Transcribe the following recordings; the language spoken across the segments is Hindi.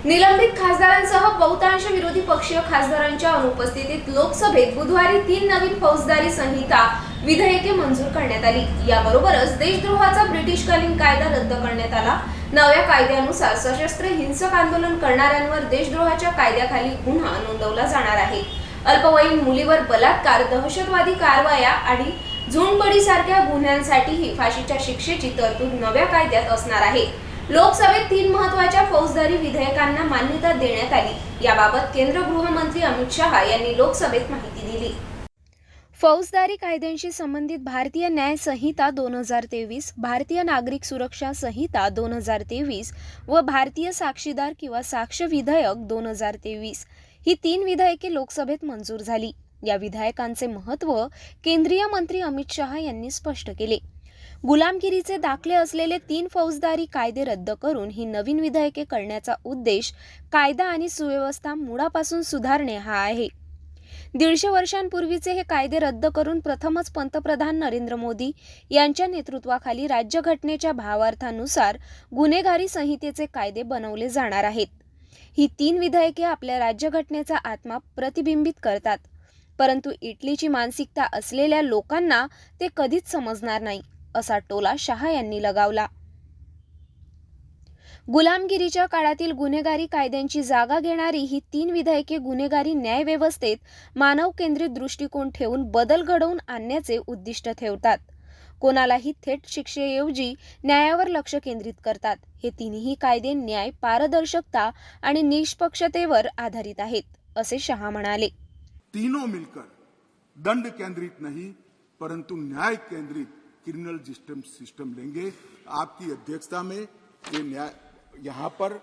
निलंबित खासदारांसह बहुतांश विरोधी पक्षीय खासदारांच्या अनुपस्थितीत लोकसभेत बुधवारी 3 नवीन फौजदारी संहिता विधेयके मंजूर करण्यात आली। याबरोबरच देशद्रोहाचा ब्रिटिशकालीन कायदा रद्द करण्यात आला। नव्या कायद्यानुसार सशस्त्र हिंसक आंदोलन करणाऱ्यांवर देशद्रोहाच्या कायद्याखाली गुन्हा नोंदवला जाणार आहे। अल्पवयीन मुलीवर बलात्कार, दहशतवादी कारवाया आणि झुंडबडीसारख्या गुन्ह्यांसाठीही फाशीच्या शिक्षेची तरतूद नव्या कायद्यात असणार आहे। लोकसभेत 3 महत्त्वाच्या फौजदारी विधेयकांना मान्यता देण्यात आली। याबाबत केंद्र गृहमंत्री अमित शहा यांनी लोकसभेत माहिती दिली। फौजदारी कायद्यांशी संबंधित भारतीय न्याय संहिता 2023, भारतीय नागरिक सुरक्षा संहिता 2023 व भारतीय साक्षीदार किंवा साक्ष विधेयक 2023 ही 3 विधेयके लोकसभेत मंजूर झाली। या विधेयकांचे महत्त्व केंद्रीय मंत्री अमित शहा यांनी स्पष्ट केले। गुलामगिरीचे दाखले असलेले 3 फौजदारी कायदे रद्द करून ही नवीन विधेयके करण्याचा उद्देश कायदा आणि सुव्यवस्था मुळापासून सुधारणे हा आहे। 150 वर्षांपूर्वीचे हे कायदे रद्द करून प्रथमच पंतप्रधान नरेंद्र मोदी यांच्या नेतृत्वाखाली राज्यघटनेच्या भावार्थानुसार गुन्हेगारी संहितेचे कायदे बनवले जाणार आहेत। ही 3 विधेयके आपल्या राज्यघटनेचा आत्मा प्रतिबिंबित करतात, परंतु इटलीची मानसिकता असलेल्या लोकांना ते कधीच समजणार नाही, असा टोला शहा यांनी लगावला। गुलामगिरीच्या काळातील गुन्हेगारी कायद्यांची जागा घेणारी ही 3 विधेयके गुन्हेगारी न्यायव्यवस्थेत मानव केंद्रित दृष्टिकोन ठेवून बदल घडवून आणण्याचे उद्दिष्ट ठेवतात। कोणालाही थेट शिक्षेऐवजी न्यायावर लक्ष केंद्रित करतात। हे 3ही कायदे न्याय, पारदर्शकता आणि निष्पक्षतेवर आधारित आहेत, असे शहा म्हणाले। तीनों मिलकर दंड केंद्रित नहीं परंतु न्याय केंद्रित क्रिमिनल सिस्टम लेंगे। आपकी अध्यक्षता में ये न्याय यहाँ पर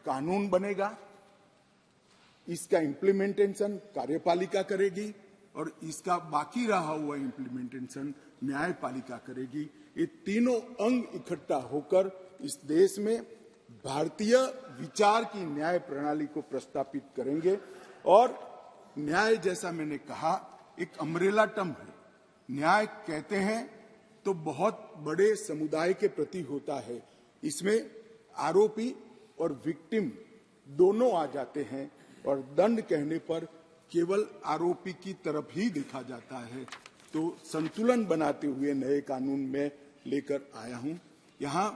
कानून बनेगा, इसका इम्प्लीमेंटेशन कार्यपालिका करेगी और इसका बाकी रहा हुआ इम्प्लीमेंटेशन न्यायपालिका करेगी। ये तीनों अंग इकट्ठा होकर इस देश में भारतीय विचार की न्याय प्रणाली को प्रस्थापित करेंगे। और न्याय, जैसा मैंने कहा, एक अम्ब्रेला टर्म है। न्याय कहते हैं तो बहुत बड़े समुदाय के प्रति होता है। इसमें आरोपी और विक्टिम दोनों आ जाते हैं और दंड कहने पर केवल आरोपी की तरफ ही देखा जाता है। तो संतुलन बनाते हुए नए कानून में लेकर आया हूं। यहां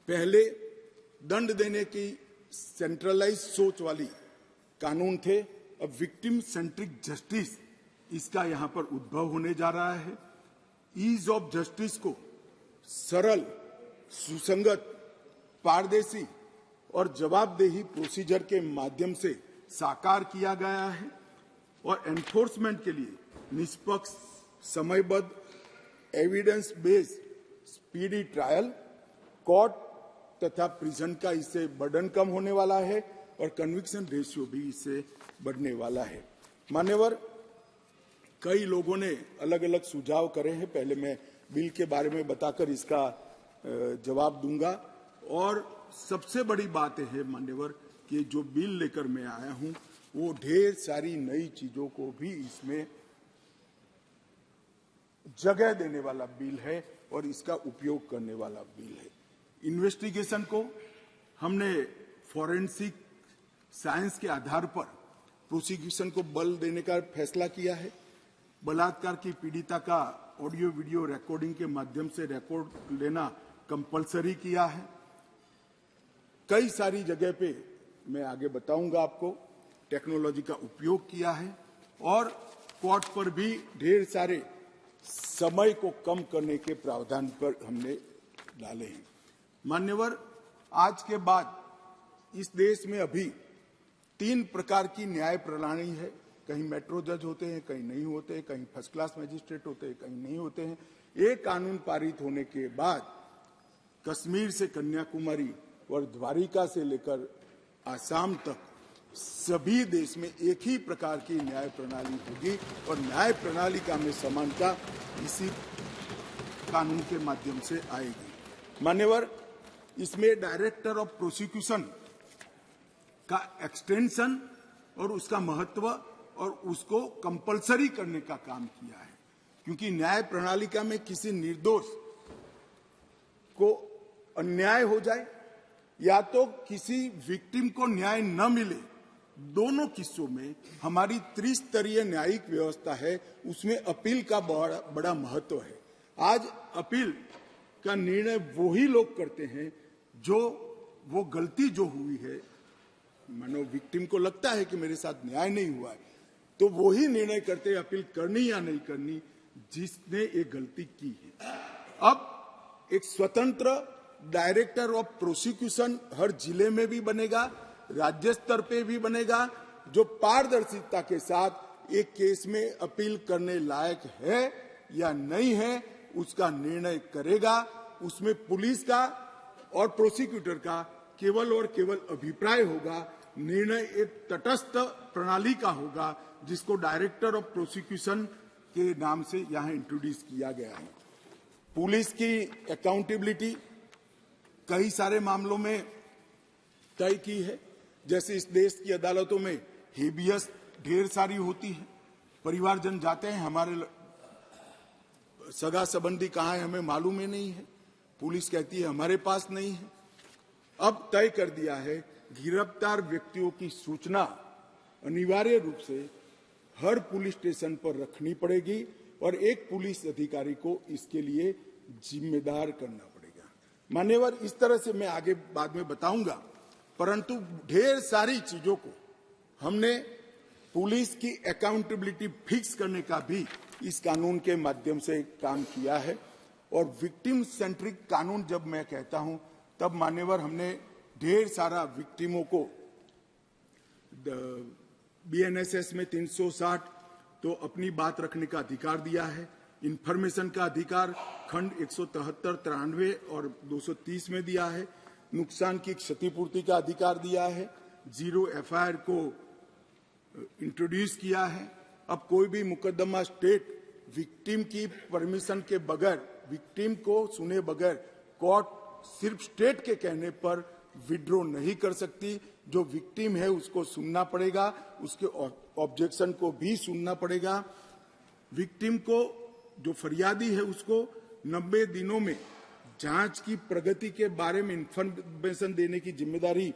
पहले दंड देने की सेंट्रलाइज सोच वाली कानून थे, अब विक्टिम सेंट्रिक जस्टिस इसका यहां पर उद्भव होने जा रहा है। ईज ऑफ जस्टिस को सरल, सुसंगत, पारदर्शी और जवाबदेही प्रोसीजर के माध्यम से साकार किया गया है और एनफोर्समेंट के लिए निष्पक्ष, समयबद्ध, evidence based speedy trial, court तथा प्रिजन का इससे बर्डन कम होने वाला है और कन्विक्शन रेशियो भी इससे बढ़ने वाला है। मान्यवर, कई लोगों ने अलग अलग सुझाव करे हैं। पहले मैं बिल के बारे में बताकर इसका जवाब दूंगा। और सबसे बड़ी बात है मान्यवर कि जो बिल लेकर मैं आया हूं वो ढेर सारी नई चीजों को भी इसमें जगह देने वाला बिल है और इसका उपयोग करने वाला बिल है। इन्वेस्टिगेशन को हमने फॉरेंसिक साइंस के आधार पर प्रोसिक्यूशन को बल देने का फैसला किया है। बलात्कार की पीड़िता का ऑडियो वीडियो रिकॉर्डिंग के माध्यम से रिकॉर्ड लेना कंपलसरी किया है। कई सारी जगह पे मैं आगे बताऊंगा आपको टेक्नोलॉजी का उपयोग किया है और कोर्ट पर भी ढेर सारे समय को कम करने के प्रावधान पर हमने डाले हैं। मान्यवर, आज के बाद इस देश में अभी 3 प्रकार की न्याय प्रणाली है। कहीं मेट्रो जज होते हैं, कहीं नहीं होते हैं, कहीं फर्स्ट क्लास मजिस्ट्रेट होते हैं, कहीं नहीं होते हैं। एक कानून पारित होने के बाद कश्मीर से कन्याकुमारी और द्वारिका से लेकर आसाम तक सभी देश में एक ही प्रकार की न्याय प्रणाली होगी और न्याय प्रणाली का में समानता इसी कानून के माध्यम से आएगी। मान्यवर, इसमें डायरेक्टर ऑफ प्रोसिक्यूशन का एक्सटेंशन और उसका महत्व और उसको कंपलसरी करने का काम किया है, क्योंकि न्याय प्रणालिका में किसी निर्दोष को अन्याय हो जाए या तो किसी विक्टिम को न्याय न मिले, दोनों किस्सों में हमारी त्रिस्तरीय न्यायिक व्यवस्था है, उसमें अपील का बड़ा महत्व है। आज अपील का निर्णय वही लोग करते हैं जो वो गलती जो हुई है, मानो विक्टिम को लगता है कि मेरे साथ न्याय नहीं हुआ है, तो वही निर्णय करते हैं अपील करनी या नहीं करनी जिसने ये गलती की है। अब एक स्वतंत्र डायरेक्टर ऑफ प्रोसिक्यूशन हर जिले में भी बनेगा, राज्य स्तर पे भी बनेगा, जो पारदर्शिता के साथ एक केस में अपील करने लायक है या नहीं है उसका निर्णय करेगा। उसमें पुलिस का और प्रोसिक्यूटर का केवल और केवल अभिप्राय होगा, निर्णय एक तटस्थ प्रणाली का होगा जिसको डायरेक्टर ऑफ प्रोसिक्यूशन के नाम से यहां इंट्रोड्यूस किया गया है। पुलिस की अकाउंटेबिलिटी कई सारे मामलों में तय की है, जैसे इस देश की अदालतों में हेबियस ढेर सारी होती है, परिवारजन जाते हैं, हमारे सगा संबंधी कहाँ है हमें मालूम ही नहीं है, पुलिस कहती है हमारे पास नहीं है। अब तय कर दिया है गिरफ्तार व्यक्तियों की सूचना अनिवार्य रूप से हर पुलिस स्टेशन पर रखनी पड़ेगी और एक पुलिस अधिकारी को इसके लिए जिम्मेदार करना पड़ेगा। मान्यवर, इस तरह से मैं आगे बाद में बताऊंगा, परंतु ढेर सारी चीजों को हमने पुलिस की अकाउंटेबिलिटी फिक्स करने का भी इस कानून के माध्यम से काम किया है। और विक्टिम सेंट्रिक कानून जब मैं कहता हूं तब मान्यवर हमने ढेर सारा विक्टिमों को बीएनएसएस में 360 तो अपनी बात रखने का अधिकार दिया है, इंफॉर्मेशन का अधिकार खंड 173, 93 और 230 में दिया है, नुकसान की क्षतिपूर्ति का अधिकार दिया है, जीरो एफआईआर को इंट्रोड्यूस किया है। अब कोई भी मुकदमा स्टेट विक्टिम की परमिशन के बगैर, विक्टिम को सुने बगैर कोर्ट सिर्फ स्टेट के कहने पर विड्रॉ नहीं कर सकती। जो विक्टिम है उसको सुनना पड़ेगा, उसके ऑब्जेक्शन को भी सुनना पड़ेगा। विक्टिम को, जो फरियादी है, उसको 90 दिनों में जांच की प्रगति के बारे में इंफॉर्मेशन देने की जिम्मेदारी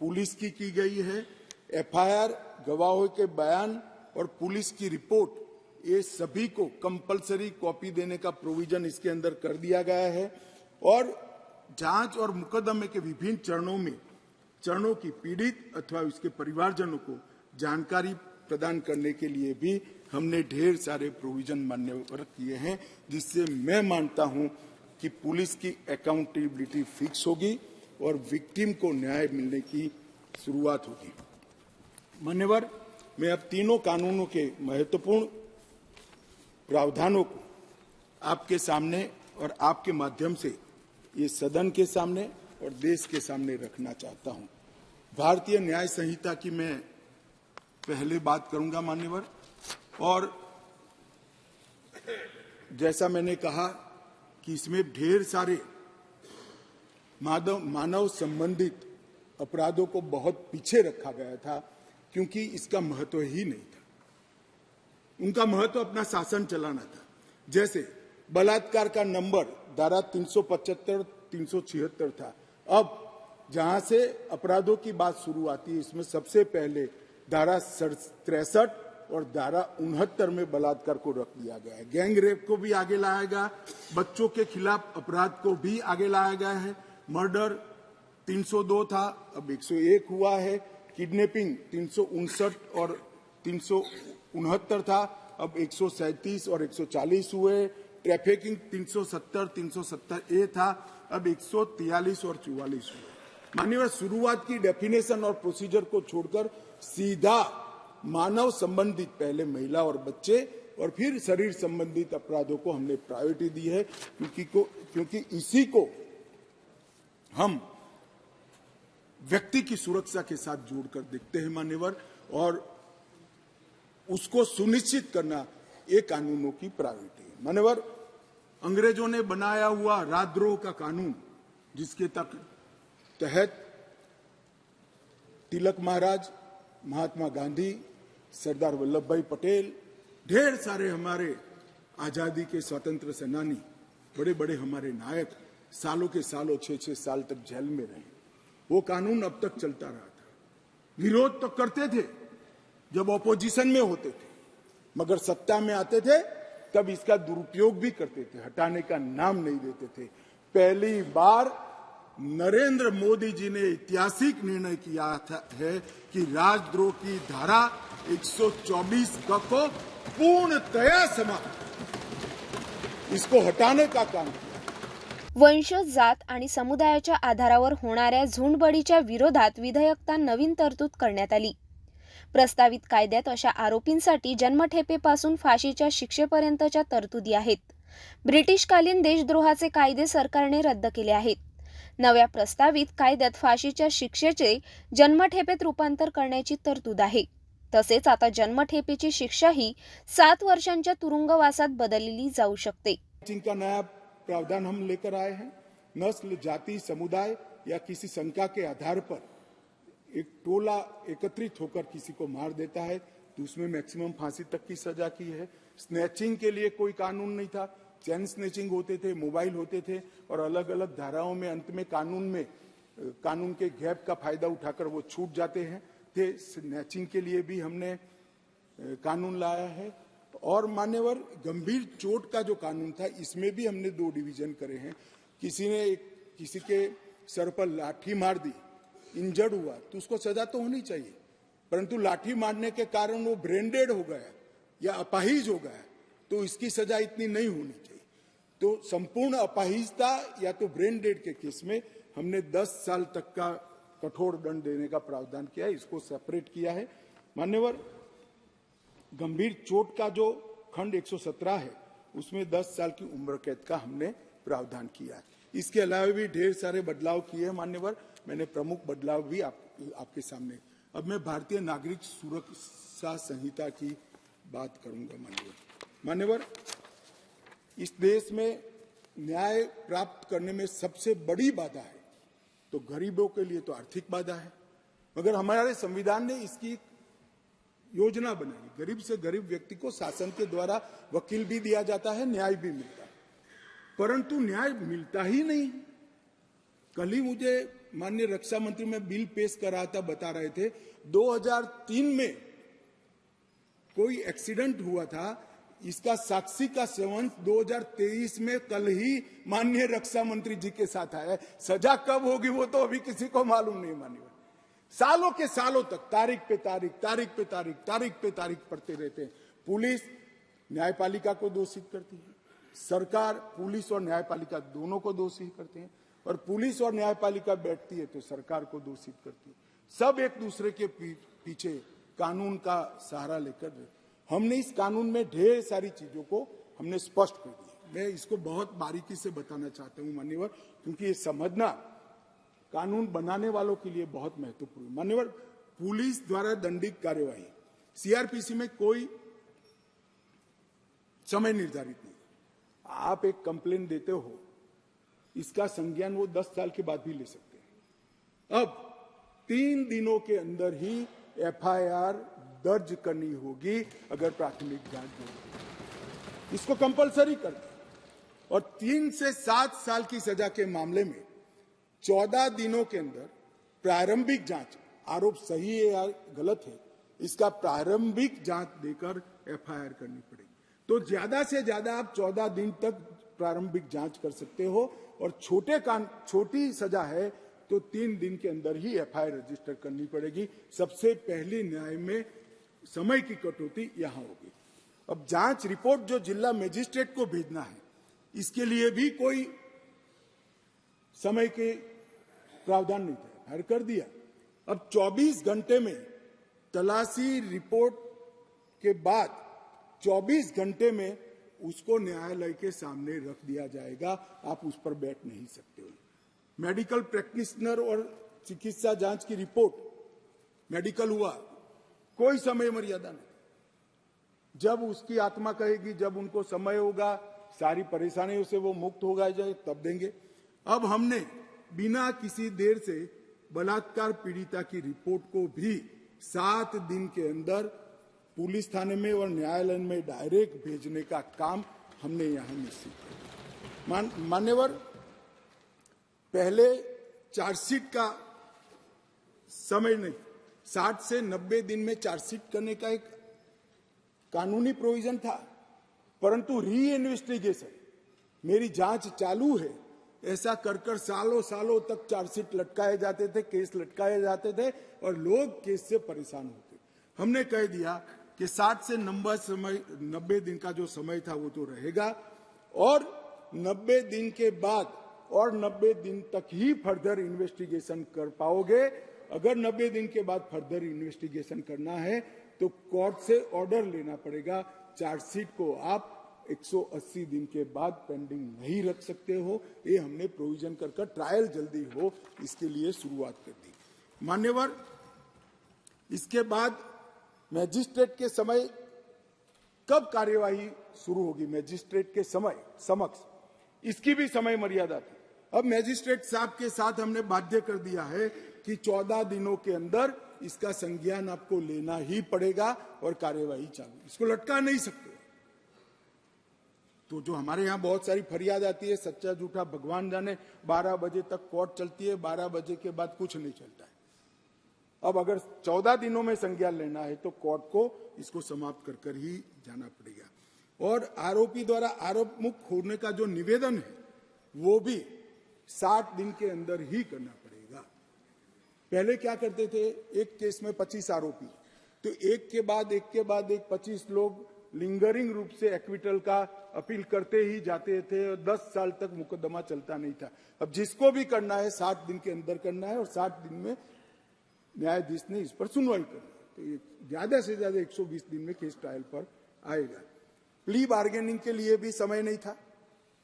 पुलिस की गई है। एफआईआर, गवाहों के बयान और पुलिस की रिपोर्ट, ये सभी को कंपलसरी कॉपी देने का प्रोविजन इसके अंदर कर दिया गया है। और जांच और मुकदमे के विभिन्न चरणों की पीड़ित अथवा उसके परिवारजनों को जानकारी प्रदान करने के लिए भी हमने ढेर सारे प्रोविजन मान्यवर किए हैं, जिससे मैं मानता हूं कि पुलिस की अकाउंटेबिलिटी फिक्स होगी और विक्टिम को न्याय मिलने की शुरुआत होगी। मान्यवर, मैं अब तीनों कानूनों के महत्वपूर्ण प्रावधानों को आपके सामने और आपके माध्यम से ये सदन के सामने और देश के सामने रखना चाहता हूं। भारतीय न्याय संहिता की मैं पहले बात करूंगा मान्यवर, और जैसा मैंने कहा कि इसमें ढेर सारे मानव संबंधित अपराधों को बहुत पीछे रखा गया था, क्योंकि इसका महत्व ही नहीं था। उनका महत्व अपना शासन चलाना था। जैसे बलात्कार का नंबर धारा 375, 376 था। अब जहां से अपराधों की बात शुरू आती है, इसमें सबसे पहले धारा 63 और धारा 69 में बलात्कार को रख दिया गया है। गैंग रेप को भी आगे लाया गया, बच्चों के खिलाफ अपराध को भी आगे लाया गया है। मर्डर 302 था, अब 101 हुआ है। किडनैपिंग 359 और 369 था, अब 137 और 140 हुए। ट्रैफिकिंग 370, 370A था, अब 143 और 44 हुए। माननीय, शुरुआत की डेफिनेशन और प्रोसीजर को छोड़कर सीधा मानव संबंधित, पहले महिला और बच्चे और फिर शरीर संबंधित अपराधों को हमने प्रायोरिटी दी है, क्योंकि इसी को हम व्यक्ति की सुरक्षा के साथ जोड़कर देखते हैं मान्यवर, और उसको सुनिश्चित करना ये कानूनों की प्रायोरिटी है। मान्यवर, अंग्रेजों ने बनाया हुआ राजद्रोह का कानून, जिसके तहत तिलक महाराज, महात्मा गांधी, सरदार वल्लभ भाई पटेल, ढेर सारे हमारे आजादी के स्वतंत्र सेनानी, बड़े बड़े हमारे नायक सालों के सालों 6-6 साल तक जेल में रहे। वो कानून अब तक चलता रहा था। विरोध तो करते थे जब ऑपोजिशन में होते थे, मगर सत्ता में आते थे तब इसका दुरुपयोग भी करते थे, हटाने का नाम नहीं देते थे। पहली बार नरेंद्र मोदी जी ने ऐतिहासिक निर्णय किया है कि राजद्रोह की धारा 124 को पूर्णतया समाप्त, इसको हटाने का काम किया। वंश, जात आणि समुदायाच्या आधारावर होणाऱ्या झुंडबडीच्या विरोधात विधेयकात नवीन तरतूद करण्यात आली। प्रस्तावित कायद्यात अशा आरोपींसाठी जन्मठेपेपासून फाशीच्या शिक्षेपर्यंतच्या तरतुदी आहेत। ब्रिटिशकालीन देशद्रोहाचे कायदे सरकारने रद्द केले आहेत। नव्या प्रस्तावित कायद्यात फाशीच्या शिक्षेचे जन्मठेपेत रूपांतर करण्याची तरतूद आहे। तसेच आता जन्मठेपेची शिक्षा ही 7 वर्षांच्या तुरुंगवासात बदलली जाऊ शकते। इनका नया प्रावधान हम लेकर आए हैं। नस्ल, जाति, समुदाय या किसी शंका के आधार पर एक टोला एकत्रित होकर किसी को मार देता है तो उसमें मैक्सिमम फांसी तक की सजा की है। स्नैचिंग के लिए कोई कानून नहीं था, चैन स्नैचिंग होते थे, मोबाइल होते थे और अलग अलग धाराओं में अंत में कानून के गैप का फायदा उठाकर वो छूट जाते हैं थे। स्नैचिंग के लिए भी हमने कानून लाया है और मान्यवर गंभीर चोट का जो कानून था इसमें भी हमने 2 डिवीजन करे हैं। किसी के सर पर लाठी मार दी, इंजर्ड हुआ तो उसको सजा तो होनी चाहिए, परंतु लाठी मारने के कारण वो ब्रेन डेड हो गया या अपाहिज हो गया तो इसकी सजा इतनी नहीं होनी चाहिए। तो संपूर्ण अपाहिजता या तो ब्रेन डेड के केस में हमने 10 साल तक का कठोर दंड देने का प्रावधान किया है, इसको सेपरेट किया है। मान्यवर गंभीर चोट का जो खंड 117 है उसमें 10 साल की उम्र कैद का हमने प्रावधान किया है। इसके अलावा भी ढेर सारे बदलाव किए हैं मान्यवर, मैंने प्रमुख बदलाव भी आपके सामने। अब मैं भारतीय नागरिक सुरक्षा संहिता की बात करूंगा। मान्यवर इस देश में न्याय प्राप्त करने में सबसे बड़ी बाधा है तो गरीबों के लिए तो आर्थिक बाधा है, मगर हमारे संविधान ने इसकी योजना बनाई। गरीब से गरीब व्यक्ति को शासन के द्वारा वकील भी दिया जाता है, न्याय भी मिलता है, परंतु न्याय मिलता ही नहीं। कल ही मुझे माननीय रक्षा मंत्री में बिल पेश कर रहा था, बता रहे थे 2003 में कोई एक्सीडेंट हुआ था, इसका साक्षी का सेवन 2023 में कल ही माननीय रक्षा मंत्री जी के साथ आया। सजा कब होगी वो तो अभी किसी को मालूम नहीं। माननीय सालों के सालों तक तारीख पे तारीख पढ़ते रहते हैं। पुलिस न्यायपालिका को दोषित करती है, सरकार पुलिस और न्यायपालिका दोनों को दोषी करते हैं, और पुलिस और न्यायपालिका बैठती है तो सरकार को दोषित करती है। सब एक दूसरे के पीछे कानून का सहारा लेकर हमने इस कानून में ढेर सारी चीजों को हमने स्पष्ट कर दिया। मैं इसको बहुत बारीकी से बताना चाहता हूं मान्यवर, क्योंकि ये समझना कानून बनाने वालों के लिए बहुत महत्वपूर्ण है। मान्यवर पुलिस द्वारा दंडित कार्यवाही सीआरपीसी में कोई समय निर्धारित नहीं। आप एक कंप्लेंट देते हो, इसका संज्ञान वो 10 साल के बाद भी ले सकते हैं। अब 3 दिनों के अंदर ही एफआईआर दर्ज करनी होगी अगर प्राथमिक जांच होगी, इसको कंपलसरी कर दिया। और 3 से 7 साल की सजा के मामले में 14 दिनों के अंदर प्रारंभिक जांच, आरोप सही है या गलत है, इसका प्रारंभिक जांच देकर एफआईआर करनी पड़ेगी। तो ज्यादा से ज्यादा आप 14 दिन तक प्रारंभिक जांच कर सकते हो, और छोटी सजा है तो 3 दिन के अंदर ही एफआईआर रजिस्टर करनी पड़ेगी। सबसे पहली न्याय में समय की कटौती यहां होगी। अब जांच रिपोर्ट जो जिला मजिस्ट्रेट को भेजना है, इसके लिए भी कोई समय के प्रावधान नहीं था, एफआईआर कर दिया। अब 24 घंटे में तलाशी रिपोर्ट के बाद 24 घंटे में उसको न्यायालय के सामने रख दिया जाएगा, आप उस पर बैठ नहीं सकते हो। मेडिकल प्रैक्टिशनर और चिकित्सा जांच की रिपोर्ट, मेडिकल हुआ, कोई समय मर्यादा नहीं। जब उसकी आत्मा कहेगी, जब उनको समय होगा, सारी परेशानियों से वो मुक्त होगा जाए, तब देंगे। अब हमने बिना किसी देर से बलात्कार पीड़िता की रिपोर्ट को भी 7 दिन के अंदर पुलिस थाने में और न्यायालय में डायरेक्ट भेजने का काम हमने यहां निश्चित किया। मान्यवर पहले चार्जशीट का समय नहीं, 60 से 90 दिन में चार्जशीट करने का एक कानूनी प्रोविजन था, परंतु री इन्वेस्टिगेशन, मेरी जांच चालू है, ऐसा कर सालों सालों तक चार्जशीट लटकाए जाते थे, केस लटकाए जाते थे और लोग केस से परेशान होते। हमने कह दिया कि 60 से 90 दिन का जो समय था वो तो रहेगा और 90 दिन के बाद और 90 दिन तक ही फर्दर इन्वेस्टिगेशन कर पाओगे। अगर 90 दिन के बाद फर्दर इन्वेस्टिगेशन करना है तो कोर्ट से ऑर्डर लेना पड़ेगा। चार्जशीट को आप 180 दिन के बाद पेंडिंग नहीं रख सकते हो। ये हमने प्रोविजन कर ट्रायल जल्दी हो इसके लिए शुरुआत कर दी। मान्यवर, इसके बाद मैजिस्ट्रेट के समय कब कार्यवाही शुरू होगी, मैजिस्ट्रेट के समक्ष इसकी भी समय मर्यादा थी। अब मैजिस्ट्रेट साहब के साथ हमने बाध्य कर दिया है कि 14 दिनों के अंदर इसका संज्ञान आपको लेना ही पड़ेगा और कार्यवाही चालू, इसको लटका नहीं सकते। तो जो हमारे यहाँ बहुत सारी फरियाद आती है, सच्चा झूठा भगवान जाने, 12 बजे तक कोर्ट चलती है, 12 बजे के बाद कुछ नहीं चलता है। अब अगर 14 दिनों में संज्ञान लेना है तो कोर्ट को इसको समाप्त कर ही जाना पड़ेगा। और आरोपी द्वारा आरोप मुक्त होने का जो निवेदन है वो भी 60 दिन के अंदर ही करना पड़ेगा। पहले क्या करते थे, एक केस में 25 आरोपी, तो एक के बाद एक 25 लोग लिंगरिंग रूप से एक्विटल का अपील करते ही जाते थे और 10 साल तक मुकदमा चलता नहीं था। अब जिसको भी करना है 60 दिन के अंदर करना है और 60 दिन में न्यायाधीश ने इस पर सुनवाई करनी है। तो ये ज्यादा से ज्यादा 120 दिन में केस ट्रायल पर आएगा। प्ली बार्गेनिंग के लिए भी समय नहीं था,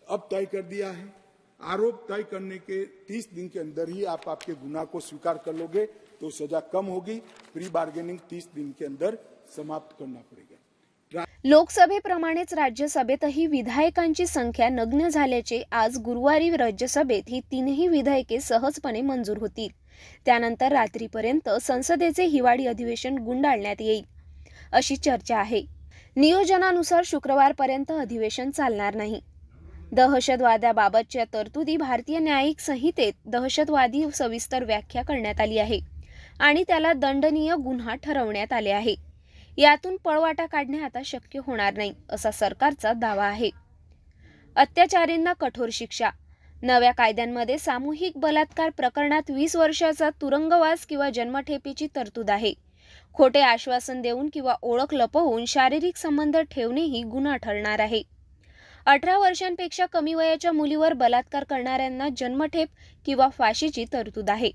अब तय कर दिया है। आरोप तय करने के 30 दिन के अंदर ही आप आपके गुनाह को स्वीकार कर लोगे तो सजा कम होगी। प्री बार्गेनिंग 30 दिन के अंदर समाप्त करना पड़ेगा। लोकसभेप्रमाणेच राज्यसभेतही विधायकांची संख्या नग्न झाल्याचे आज गुरुवारी राज्यसभेत ही तीनही विधेयके सहजपणे मंजूर होतील। त्यानंतर रात्रीपर्यंत संसदेचे हिवाळी अधिवेशन गुंडाळण्यात येईल अशी चर्चा आहे। नियोजनानुसार शुक्रवारपर्यंत अधिवेशन चालणार नाही। दहशतवादाबाबतच्या तरतुदी भारतीय न्यायिक संहितेत दहशतवादी सविस्तर व्याख्या करण्यात आली आहे आणि त्याला दंडनीय गुन्हा ठरवण्यात आले आहे। यातून पळवाटा काढणे आता शक्य होणार नाही असा सरकारचा दावा आहे। अत्याचारींना कठोर शिक्षा। नव्या कायद्यांमध्ये सामूहिक बलात्कार प्रकरणात 20 वर्षाचा तुरुंगवास किंवा जन्मठेपेची तरतूद आहे। खोटे आश्वासन देऊन किंवा ओळख लपवून शारीरिक संबंध ठेवणेही गुन्हा ठरणार आहे। 18 वर्षांपेक्षा कमी वयाच्या मुलीवर बलात्कार करणाऱ्यांना जन्मठेप किंवा फाशीची तरतूद आहे।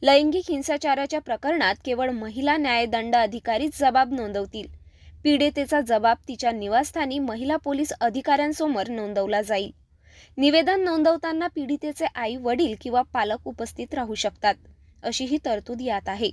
लैंगिक हिंसाचाराच्या प्रकरणात केवळ महिला न्यायदंड अधिकारीच जबाब नोंदवतील। पीडितेचा जबाब तिच्या निवासस्थानी महिला पोलीस अधिकाऱ्यांसमोर नोंदवला जाईल। निवेदन नोंदवताना पीडितेचे आई वडील किंवा पालक उपस्थित राहू शकतात अशी ही तरतूद यात आहे।